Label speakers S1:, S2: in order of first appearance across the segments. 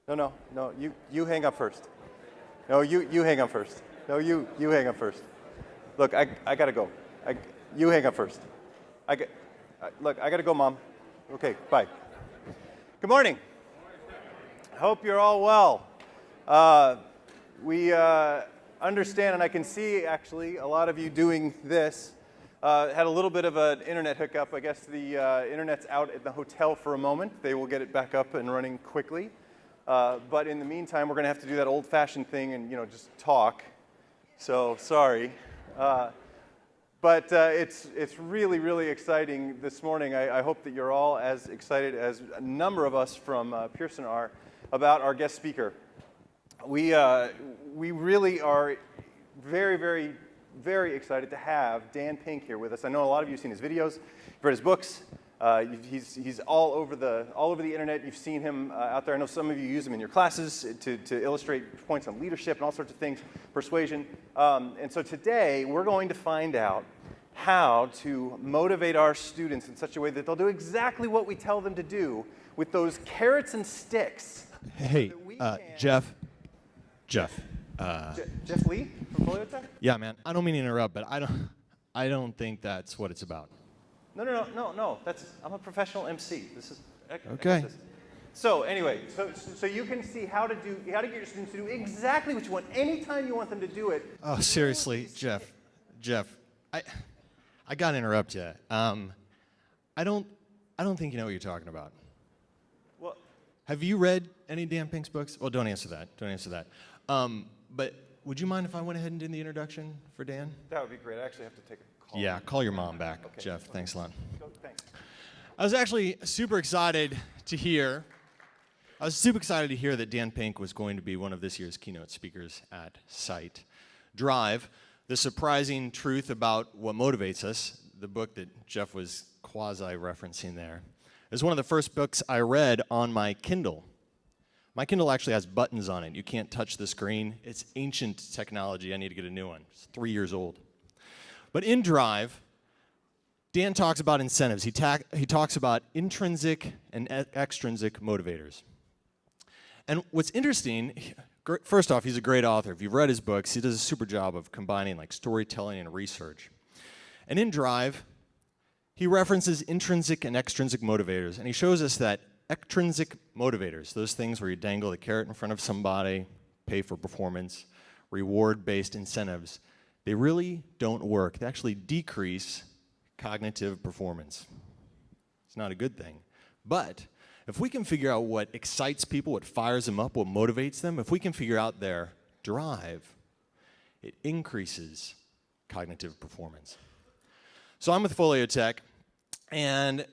S1: No, you hang up first. No, you hang up first. No, you hang up first. Look, I gotta go. You hang up first. Look, I gotta go, Mom. Okay, bye. Good morning. Hope you're all well. We understand, and I can see actually a lot of you doing this. Had a little bit of an internet hookup. I guess the internet's out at the hotel for a moment. They will get it back up and running quickly. But in the meantime, we're going to have to do that old-fashioned thing and just talk. So sorry. But it's really, really exciting this morning. I hope that you're all as excited as a number of us from Pearson are about our guest speaker. We really are very, very, very excited to have Dan Pink here with us. I know a lot of you have seen his videos, you've read his books. He's all over the internet. You've seen him out there. I know some of you use him in your classes to illustrate points on leadership and all sorts of things, persuasion. And so today we're going to find out how to motivate our students in such a way that they'll do exactly what we tell them to do with those carrots and sticks.
S2: Hey, Jeff.
S1: Jeff Lee from Folio Tech?
S2: Yeah, man. I don't mean to interrupt, but I don't think that's what it's about.
S1: No. I'm a professional MC. This is
S2: okay.
S1: So anyway, so you can see how to get your students to do exactly what you want anytime you want them to do it.
S2: Oh, seriously, Jeff, I gotta interrupt you. I don't think you know what you're talking about.
S1: Well,
S2: have you read any Dan Pink's books? Well, don't answer that. But would you mind if I went ahead and did the introduction for Dan?
S1: That would be great. I actually have to take a call.
S2: Yeah, call your mom back, okay. Jeff. Thanks a lot.
S1: Thanks.
S2: I was actually super excited to hear that Dan Pink was going to be one of this year's keynote speakers at CITE. Drive, the surprising truth about what motivates us, the book that Jeff was quasi-referencing there, is one of the first books I read on my Kindle. My Kindle actually has buttons on it. You can't touch the screen. It's ancient technology. I need to get a new one. It's 3 years old. But in Drive, Dan talks about incentives. He talks about intrinsic and extrinsic motivators. And what's interesting, first off, he's a great author. If you've read his books, he does a super job of combining like storytelling and research. And in Drive, he references intrinsic and extrinsic motivators, and he shows us that extrinsic motivators, those things where you dangle the carrot in front of somebody, pay for performance, reward-based incentives, they really don't work. They actually decrease cognitive performance. It's not a good thing. But if we can figure out what excites people, what fires them up, what motivates them, if we can figure out their drive, it increases cognitive performance. So I'm with Folio Tech, and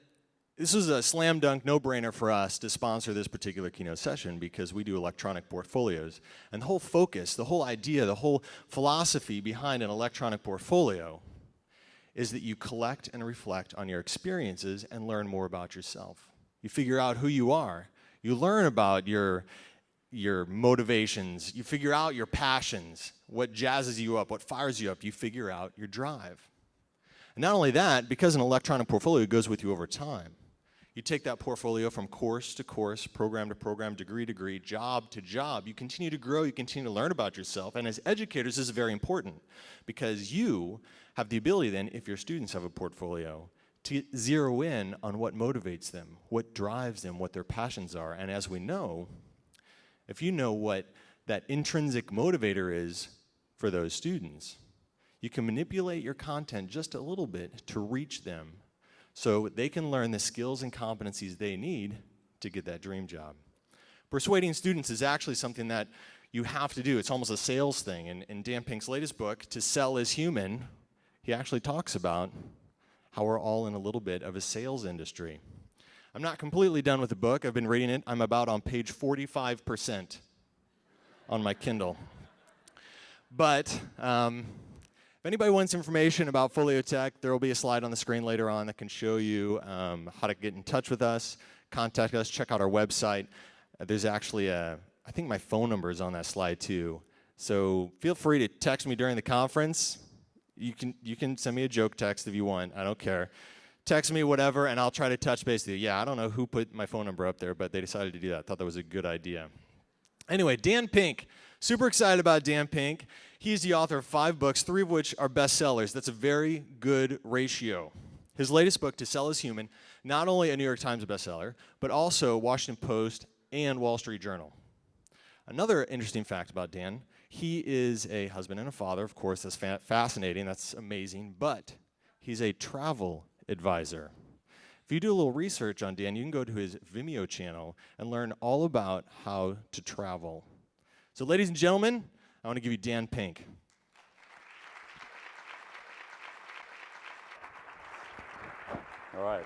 S2: this was a slam dunk, no-brainer for us to sponsor this particular keynote session because we do electronic portfolios. And the whole focus, the whole idea, the whole philosophy behind an electronic portfolio is that you collect and reflect on your experiences and learn more about yourself. You figure out who you are. You learn about your motivations. You figure out your passions, what jazzes you up, what fires you up. You figure out your drive. And not only that, because an electronic portfolio goes with you over time, you take that portfolio from course to course, program to program, degree to degree, job to job. You continue to grow, you continue to learn about yourself. And as educators, this is very important because you have the ability then, if your students have a portfolio, to zero in on what motivates them, what drives them, what their passions are. And as we know, if you know what that intrinsic motivator is for those students, you can manipulate your content just a little bit to reach them so they can learn the skills and competencies they need to get that dream job. Persuading students is actually something that you have to do. It's almost a sales thing. And in Dan Pink's latest book, To Sell is Human, he actually talks about how we're all in a little bit of a sales industry. I'm not completely done with the book. I've been reading it. I'm about on page 45% on my Kindle. But if anybody wants information about Folio Tech, there will be a slide on the screen later on that can show you how to get in touch with us, contact us, check out our website. There's actually I think my phone number is on that slide too. So feel free to text me during the conference. You can send me a joke text if you want. I don't care. Text me whatever, and I'll try to touch base with you. Yeah, I don't know who put my phone number up there, but they decided to do that. I thought that was a good idea. Anyway, Dan Pink. Super excited about Dan Pink. He's the author of 5 books, 3 of which are bestsellers. That's a very good ratio. His latest book, To Sell is Human, not only a New York Times bestseller, but also Washington Post and Wall Street Journal. Another interesting fact about Dan, he is a husband and a father. Of course, that's fascinating. That's amazing. But he's a travel advisor. If you do a little research on Dan, you can go to his Vimeo channel and learn all about how to travel. So ladies and gentlemen, I want to give you Dan Pink.
S1: All right.